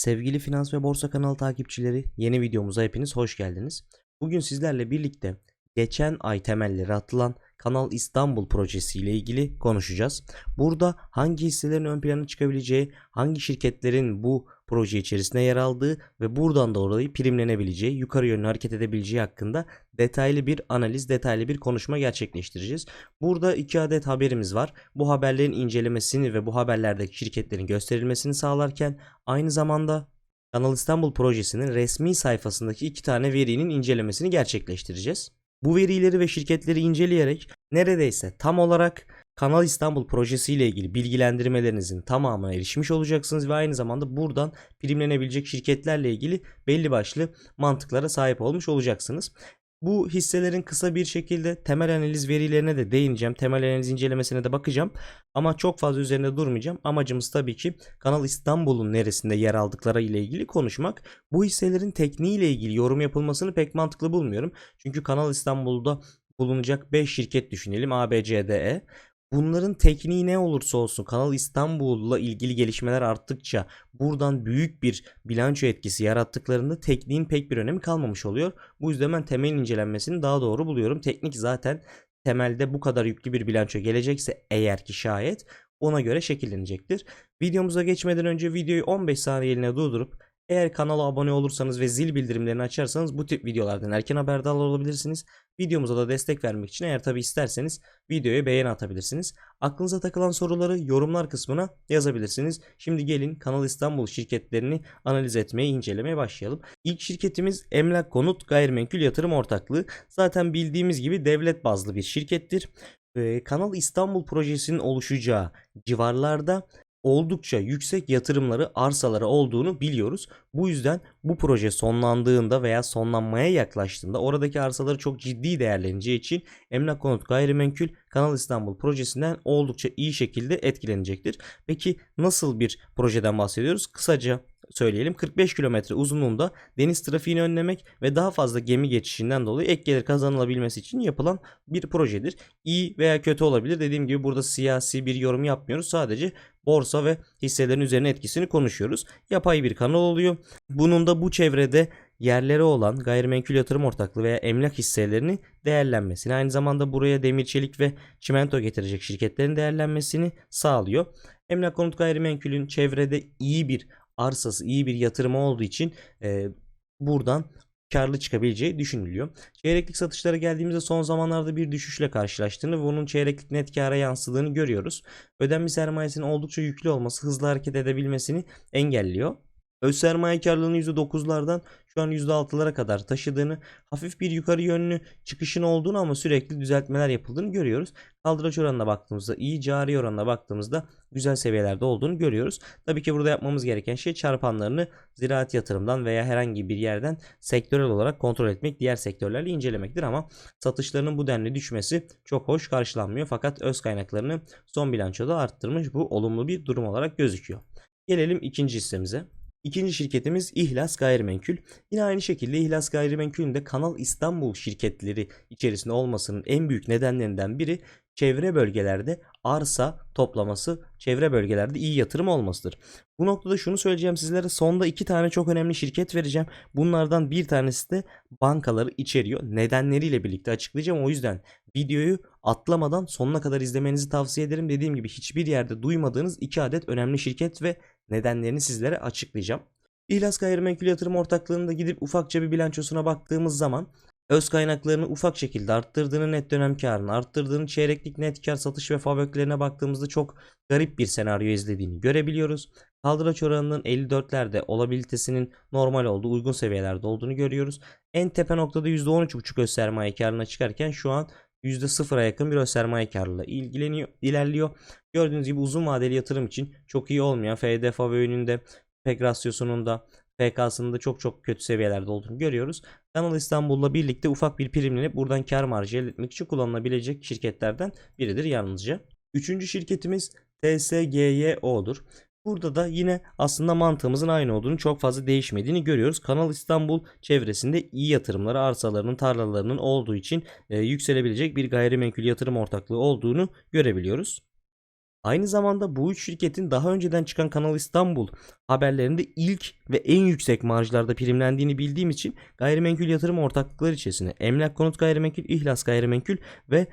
Sevgili Finans ve Borsa kanalı takipçileri, yeni videomuza hepiniz hoş geldiniz. Bugün sizlerle birlikte geçen ay temelleri atılan Kanal İstanbul projesi ile ilgili konuşacağız. Burada hangi hisselerin ön plana çıkabileceği, hangi şirketlerin bu proje içerisinde yer aldığı ve buradan da orayı primlenebileceği, yukarı yönlü hareket edebileceği hakkında detaylı bir analiz, detaylı bir konuşma gerçekleştireceğiz. Burada 2 adet haberimiz var. Bu haberlerin incelemesini ve bu haberlerdeki şirketlerin gösterilmesini sağlarken aynı zamanda Kanal İstanbul projesinin resmi sayfasındaki 2 tane verinin incelemesini gerçekleştireceğiz. Bu verileri ve şirketleri inceleyerek neredeyse tam olarak Kanal İstanbul projesi ile ilgili bilgilendirmelerinizin tamamına erişmiş olacaksınız ve aynı zamanda buradan primlenebilecek şirketlerle ilgili belli başlı mantıklara sahip olmuş olacaksınız. Bu hisselerin kısa bir şekilde temel analiz verilerine de değineceğim. Temel analiz incelemesine de bakacağım. Ama çok fazla üzerinde durmayacağım. Amacımız tabii ki Kanal İstanbul'un neresinde yer aldıkları ile ilgili konuşmak. Bu hisselerin tekniği ile ilgili yorum yapılmasını pek mantıklı bulmuyorum. Çünkü Kanal İstanbul'da bulunacak 5 şirket düşünelim. A, B, C, D, E. Bunların tekniği ne olursa olsun Kanal İstanbul'la ilgili gelişmeler arttıkça buradan büyük bir bilanço etkisi yarattıklarında tekniğin pek bir önemi kalmamış oluyor. Bu yüzden ben temel incelenmesini daha doğru buluyorum. Teknik zaten temelde bu kadar yüklü bir bilanço gelecekse eğer ki şayet ona göre şekillenecektir. Videomuza geçmeden önce videoyu 15 saniyeliğine durdurup eğer kanala abone olursanız ve zil bildirimlerini açarsanız bu tip videolardan erken haberdar olabilirsiniz. Videomuza da destek vermek için eğer tabi isterseniz videoya beğeni atabilirsiniz. Aklınıza takılan soruları yorumlar kısmına yazabilirsiniz. Şimdi gelin Kanal İstanbul şirketlerini analiz etmeye, incelemeye başlayalım. İlk şirketimiz Emlak Konut Gayrimenkul Yatırım Ortaklığı. Zaten bildiğimiz gibi devlet bazlı bir şirkettir. Kanal İstanbul projesinin oluşacağı civarlarda oldukça yüksek yatırımları, arsaları olduğunu biliyoruz. Bu yüzden bu proje sonlandığında veya sonlanmaya yaklaştığında oradaki arsaları çok ciddi değerleneceği için Emlak Konut Gayrimenkul Kanal İstanbul projesinden oldukça iyi şekilde etkilenecektir. Peki nasıl bir projeden bahsediyoruz? Kısaca söyleyelim. 45 kilometre uzunluğunda deniz trafiğini önlemek ve daha fazla gemi geçişinden dolayı ek gelir kazanılabilmesi için yapılan bir projedir. İyi veya kötü olabilir. Dediğim gibi burada siyasi bir yorum yapmıyoruz. Sadece borsa ve hisselerin üzerine etkisini konuşuyoruz. Yapay bir kanal oluyor. Bunun da bu çevrede yerleri olan gayrimenkul yatırım ortaklığı veya emlak hisselerini değerlenmesini, aynı zamanda buraya demir çelik ve çimento getirecek şirketlerin değerlenmesini sağlıyor. Emlak konut gayrimenkulün çevrede iyi bir arsası, iyi bir yatırımı olduğu için buradan karlı çıkabileceği düşünülüyor. Çeyreklik satışlara geldiğimizde son zamanlarda bir düşüşle karşılaştığını ve bunun çeyreklik net kâra yansıdığını görüyoruz. Ödenmiş sermayesinin oldukça yüklü olması hızlı hareket edebilmesini engelliyor. Öz sermaye karlılığını %9'lardan şu an %6'lara kadar taşıdığını, hafif bir yukarı yönlü çıkışın olduğunu ama sürekli düzeltmeler yapıldığını görüyoruz. Kaldıraç oranına baktığımızda iyi, cari oranına baktığımızda güzel seviyelerde olduğunu görüyoruz. Tabii ki burada yapmamız gereken şey çarpanlarını ziraat yatırımdan veya herhangi bir yerden sektörel olarak kontrol etmek, diğer sektörlerle incelemektir ama satışlarının bu denli düşmesi çok hoş karşılanmıyor. Fakat öz kaynaklarını son bilançoda arttırmış, bu olumlu bir durum olarak gözüküyor. Gelelim ikinci hissemize. İkinci şirketimiz İhlas Gayrimenkul. Yine aynı şekilde İhlas Gayrimenkul'ün de Kanal İstanbul şirketleri içerisinde olmasının en büyük nedenlerinden biri çevre bölgelerde arsa toplaması, çevre bölgelerde iyi yatırım olmasıdır. Bu noktada şunu söyleyeceğim sizlere, sonda 2 tane çok önemli şirket vereceğim. Bunlardan bir tanesi de bankaları içeriyor. Nedenleriyle birlikte açıklayacağım. O yüzden videoyu atlamadan sonuna kadar izlemenizi tavsiye ederim. Dediğim gibi hiçbir yerde duymadığınız 2 adet önemli şirket ve nedenlerini sizlere açıklayacağım. İhlas Gayrimenkul Yatırım Ortaklığı'nda da gidip ufakça bir bilançosuna baktığımız zaman öz kaynaklarını ufak şekilde arttırdığını, net dönem karını arttırdığını, çeyreklik net kar satış ve faböklerine baktığımızda çok garip bir senaryo izlediğini görebiliyoruz. Kaldıraç oranının 54'lerde, olabilitesinin normal olduğu, uygun seviyelerde olduğunu görüyoruz. En tepe noktada %13,5 öz sermaye karına çıkarken şu an %0'a yakın bir öz sermaye karlılığı ilerliyor. Gördüğünüz gibi uzun vadeli yatırım için çok iyi olmayan FD faböğünün PEG rasyosunun da FK'sının da çok kötü seviyelerde olduğunu görüyoruz. Kanal İstanbul'la birlikte ufak bir primlenip buradan kar marjı elde etmek için kullanılabilecek şirketlerden biridir yalnızca. Üçüncü şirketimiz TSGYO'dur. Burada da yine aslında mantığımızın aynı olduğunu, çok fazla değişmediğini görüyoruz. Kanal İstanbul çevresinde iyi yatırımları, arsalarının, tarlalarının olduğu için yükselebilecek bir gayrimenkul yatırım ortaklığı olduğunu görebiliyoruz. Aynı zamanda bu üç şirketin daha önceden çıkan Kanal İstanbul haberlerinde ilk ve en yüksek marjlarda primlendiğini bildiğim için gayrimenkul yatırım ortaklıkları içerisine Emlak Konut Gayrimenkul, İhlas Gayrimenkul ve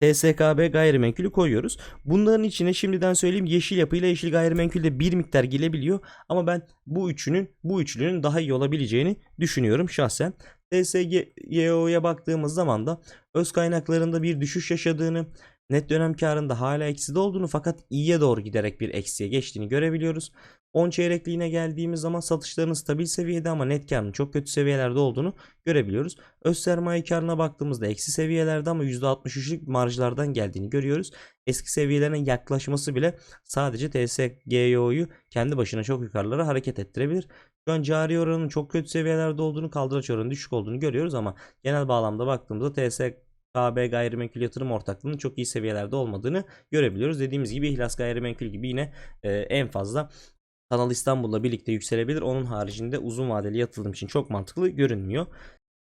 TSKB gayrimenkulü koyuyoruz. Bunların içine şimdiden söyleyeyim, Yeşil Yapı ile Yeşil Gayrimenkul de bir miktar gelebiliyor ama ben bu üçlünün daha iyi olabileceğini düşünüyorum şahsen. TSGYO'ya baktığımız zaman da öz kaynaklarında bir düşüş yaşadığını, net dönem karında hala ekside olduğunu fakat iyiye doğru giderek bir eksiye geçtiğini görebiliyoruz. 10 çeyrekliğine geldiğimiz zaman satışlarının stabil seviyede ama net karının çok kötü seviyelerde olduğunu görebiliyoruz. Öz sermaye karına baktığımızda eksi seviyelerde ama %63'lük marjlardan geldiğini görüyoruz. Eski seviyelerine yaklaşması bile sadece TSGYO'yu kendi başına çok yukarılara hareket ettirebilir. Şu an cari oranının çok kötü seviyelerde olduğunu, kaldıraç oranının düşük olduğunu görüyoruz ama genel bağlamda baktığımızda TSKB gayrimenkul yatırım ortaklığının çok iyi seviyelerde olmadığını görebiliyoruz. Dediğimiz gibi İhlas Gayrimenkul gibi yine en fazla Kanal İstanbul'la birlikte yükselebilir. Onun haricinde uzun vadeli yatırım için çok mantıklı görünmüyor.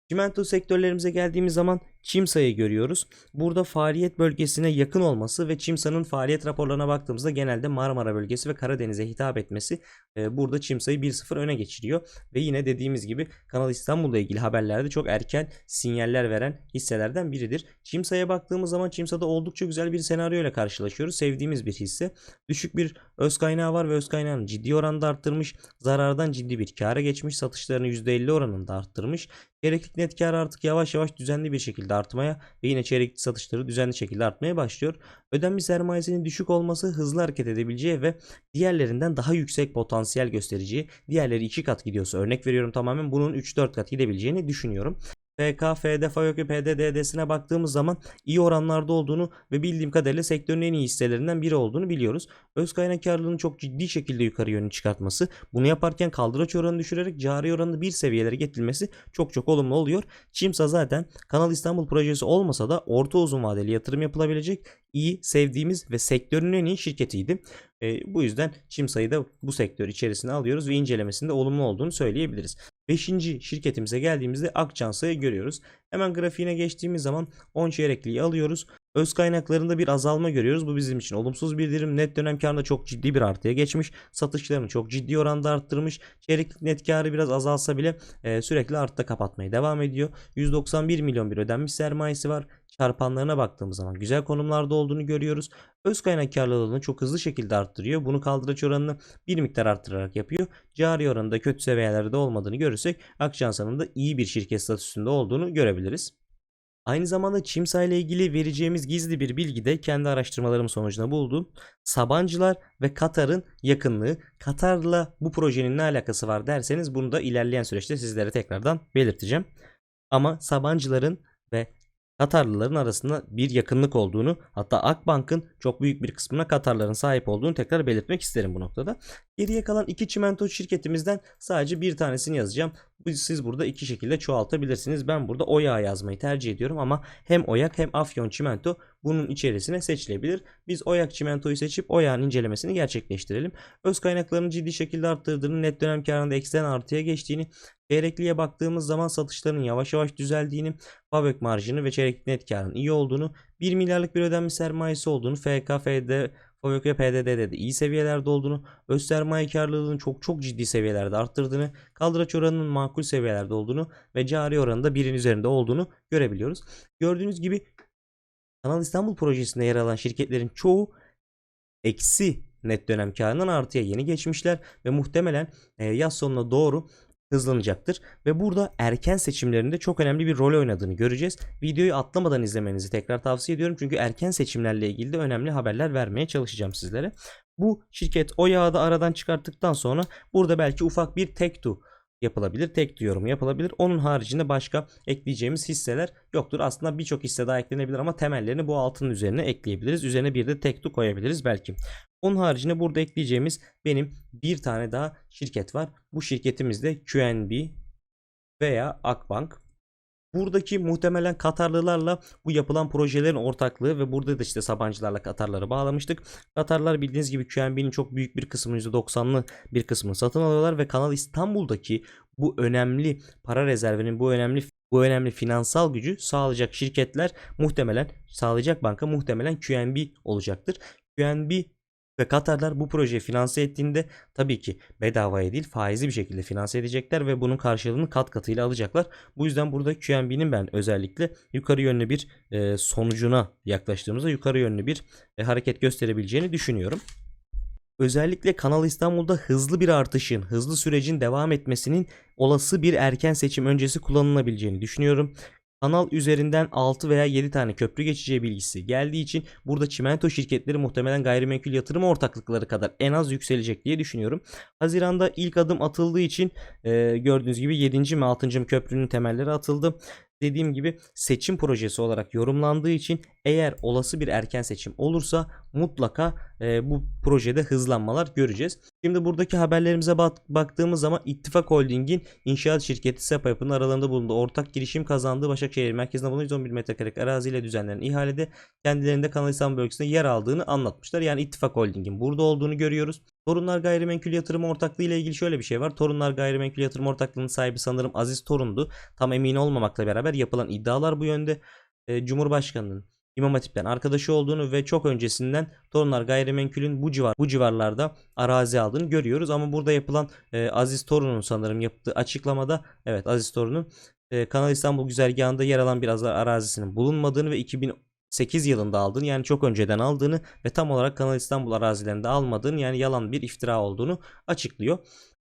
Çimento sektörlerimize geldiğimiz zaman Çimsa'yı görüyoruz. Burada faaliyet bölgesine yakın olması ve Çimsa'nın faaliyet raporlarına baktığımızda genelde Marmara bölgesi ve Karadeniz'e hitap etmesi burada Çimsa'yı 1-0 öne geçiriyor. Ve yine dediğimiz gibi Kanal İstanbul'la ilgili haberlerde çok erken sinyaller veren hisselerden biridir. Çimsa'ya baktığımız zaman Çimsa'da oldukça güzel bir senaryo ile karşılaşıyoruz. Sevdiğimiz bir hisse. Düşük bir öz kaynağı var ve öz kaynağını ciddi oranda arttırmış. Zarardan ciddi bir kâra geçmiş. Satışlarını %50 oranında arttırmış. Çeyreklik net kar artık yavaş yavaş düzenli bir şekilde artmaya ve yine çeyreklik satışları düzenli şekilde artmaya başlıyor. Ödenmiş sermayesinin düşük olması, hızlı hareket edebileceği ve diğerlerinden daha yüksek potansiyel göstereceği, diğerleri 2 kat gidiyorsa örnek veriyorum tamamen bunun 3-4 kat gidebileceğini düşünüyorum. FK, FD, FAVÖK, PDD'sine baktığımız zaman iyi oranlarda olduğunu ve bildiğim kadarıyla sektörün en iyi hisselerinden biri olduğunu biliyoruz. Öz kaynak karlılığını çok ciddi şekilde yukarı yönlü çıkartması, bunu yaparken kaldıraç oranını düşürerek cari oranını bir seviyelere getirilmesi çok olumlu oluyor. Çimsa zaten Kanal İstanbul projesi olmasa da orta uzun vadeli yatırım yapılabilecek iyi, sevdiğimiz ve sektörün en iyi şirketiydi. Bu yüzden Çimsa'yı da bu sektör içerisine alıyoruz ve incelemesinde olumlu olduğunu söyleyebiliriz. 5. şirketimize geldiğimizde Akçansa'yı görüyoruz. Hemen grafiğine geçtiğimiz zaman 10 çeyrekliği alıyoruz. Öz kaynaklarında bir azalma görüyoruz. Bu bizim için olumsuz bir dirim. Net dönem karında çok ciddi bir artıya geçmiş. Satışlarını çok ciddi oranda arttırmış. Çeyreklik net karı biraz azalsa bile sürekli artta kapatmaya devam ediyor. 191 milyon bir ödenmiş sermayesi var. Çarpanlarına baktığımız zaman güzel konumlarda olduğunu görüyoruz. Öz kaynak karlılığını çok hızlı şekilde arttırıyor. Bunu kaldıraç oranını bir miktar arttırarak yapıyor. Cari oranında kötü seviyelerde olmadığını görürsek Akçansa'nın da iyi bir şirket statüsünde olduğunu görebiliriz. Aynı zamanda Çimsa ile ilgili vereceğimiz gizli bir bilgi de kendi araştırmalarım sonucunda buldum. Sabancılar ve Katar'ın yakınlığı. Katar'la bu projenin ne alakası var derseniz bunu da ilerleyen süreçte sizlere tekrardan belirteceğim. Ama Sabancıların ve Katarlıların arasında bir yakınlık olduğunu, hatta Akbank'ın çok büyük bir kısmına Katarların sahip olduğunu tekrar belirtmek isterim bu noktada. Geriye kalan iki çimento şirketimizden sadece bir tanesini yazacağım. Siz burada iki şekilde çoğaltabilirsiniz. Ben burada OYAK yazmayı tercih ediyorum ama hem OYAK hem Afyon Çimento bunun içerisine seçilebilir. Biz OYAK Çimento'yu seçip OYAK'ın incelemesini gerçekleştirelim. Öz kaynaklarını ciddi şekilde arttırdığını, net dönem karında eksiden artıya geçtiğini, çeyrekliğe baktığımız zaman satışlarının yavaş yavaş düzeldiğini, FAVÖK marjını ve çeyreklik net karın iyi olduğunu, 1 milyarlık bir ödenmiş sermayesi olduğunu, FK, FD, FAVÖK ve PDD'de de iyi seviyelerde olduğunu, öz sermaye karlılığının çok ciddi seviyelerde arttırdığını, kaldıraç oranının makul seviyelerde olduğunu ve cari oranında 1'in üzerinde olduğunu görebiliyoruz. Gördüğünüz gibi Kanal İstanbul projesinde yer alan şirketlerin çoğu eksi net dönem karından artıya yeni geçmişler ve muhtemelen yaz sonuna doğru hızlanacaktır ve burada erken seçimlerinde çok önemli bir rol oynadığını göreceğiz. Videoyu atlamadan izlemenizi tekrar tavsiye ediyorum çünkü erken seçimlerle ilgili de önemli haberler vermeye çalışacağım sizlere. Bu şirket o yağı da aradan çıkarttıktan sonra burada belki ufak bir tek-to yapılabilir. Tek-to yorumu yapılabilir. Onun haricinde başka ekleyeceğimiz hisseler yoktur. Aslında birçok hisse daha eklenebilir ama temellerini bu altının üzerine ekleyebiliriz. Üzerine bir de tek-to koyabiliriz belki. Onun haricinde burada ekleyeceğimiz benim bir tane daha şirket var. Bu şirketimiz de QNB veya Akbank. Buradaki muhtemelen Katarlılarla bu yapılan projelerin ortaklığı ve burada da işte Sabancılarla Katarları bağlamıştık. Katarlar bildiğiniz gibi QNB'nin çok büyük bir kısmını, %90'lı bir kısmını satın alıyorlar ve Kanal İstanbul'daki bu önemli para rezervinin, bu önemli finansal gücü sağlayacak şirketler muhtemelen, sağlayacak banka muhtemelen QNB olacaktır. QNB ve Katarlar bu projeyi finanse ettiğinde tabii ki bedavaya değil faizli bir şekilde finanse edecekler ve bunun karşılığını kat katıyla alacaklar. Bu yüzden burada QNB'nin ben özellikle yukarı yönlü bir sonucuna yaklaştığımızda yukarı yönlü bir hareket gösterebileceğini düşünüyorum. Özellikle Kanal İstanbul'da hızlı bir artışın, hızlı sürecin devam etmesinin olası bir erken seçim öncesi kullanılabileceğini düşünüyorum. Kanal üzerinden 6 veya 7 tane köprü geçeceği bilgisi geldiği için burada çimento şirketleri muhtemelen gayrimenkul yatırım ortaklıkları kadar en az yükselecek diye düşünüyorum. Haziran'da ilk adım atıldığı için gördüğünüz gibi 7. mi 6. mi köprünün temelleri atıldı. Dediğim gibi seçim projesi olarak yorumlandığı için eğer olası bir erken seçim olursa mutlaka bu projede hızlanmalar göreceğiz. Şimdi buradaki haberlerimize baktığımız zaman İttifak Holding'in inşaat şirketi SEPA Yapı'nın aralarında bulunduğu ortak girişim kazandığı Başakşehir merkezinde bulunan 111 metrekarelik araziyle düzenlenen ihalede kendilerinde Kanal İstanbul bölgesinde yer aldığını anlatmışlar. Yani İttifak Holding'in burada olduğunu görüyoruz. Torunlar Gayrimenkul Yatırım Ortaklığı ile ilgili şöyle bir şey var. Torunlar Gayrimenkul Yatırım Ortaklığı'nın sahibi sanırım Aziz Torun'du. Tam emin olmamakla beraber yapılan iddialar bu yönde. Cumhurbaşkanının İmam Hatip'ten arkadaşı olduğunu ve çok öncesinden Torunlar Gayrimenkul'ün bu civarlarda arazi aldığını görüyoruz. Ama burada yapılan Aziz Torun'un sanırım yaptığı açıklamada evet Aziz Torun'un Kanal İstanbul güzergahında yer alan biraz arazisinin bulunmadığını ve 2008 yılında aldığını yani çok önceden aldığını ve tam olarak Kanal İstanbul arazilerinde almadığını yani yalan bir iftira olduğunu açıklıyor.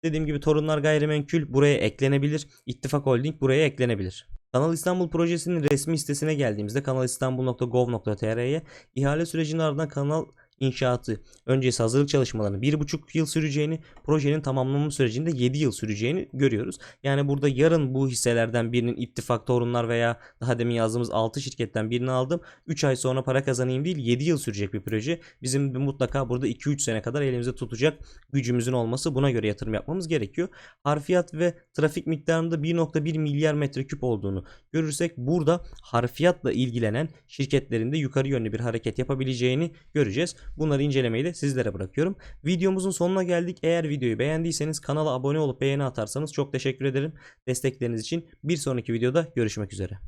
Dediğim gibi Torunlar Gayrimenkul buraya eklenebilir. İttifak Holding buraya eklenebilir. Kanal İstanbul projesinin resmi sitesine geldiğimizde kanalistanbul.gov.tr'ye ihale sürecinin ardından kanal inşaatı öncesi hazırlık çalışmalarının 1,5 yıl süreceğini, projenin tamamlanma sürecinde 7 yıl süreceğini görüyoruz. Yani burada yarın bu hisselerden birinin İttifak, Torunlar veya daha demin yazdığımız 6 şirketten birini aldım. 3 ay sonra para kazanayım değil 7 yıl sürecek bir proje. Bizim mutlaka burada 2-3 sene kadar elimizde tutacak gücümüzün olması, buna göre yatırım yapmamız gerekiyor. Harfiyat ve trafik miktarında 1,1 milyar metreküp olduğunu görürsek burada harfiyatla ilgilenen şirketlerin de yukarı yönlü bir hareket yapabileceğini göreceğiz. Bunları incelemeyi de sizlere bırakıyorum. Videomuzun sonuna geldik. Eğer videoyu beğendiyseniz kanala abone olup beğeni atarsanız çok teşekkür ederim. Destekleriniz için bir sonraki videoda görüşmek üzere.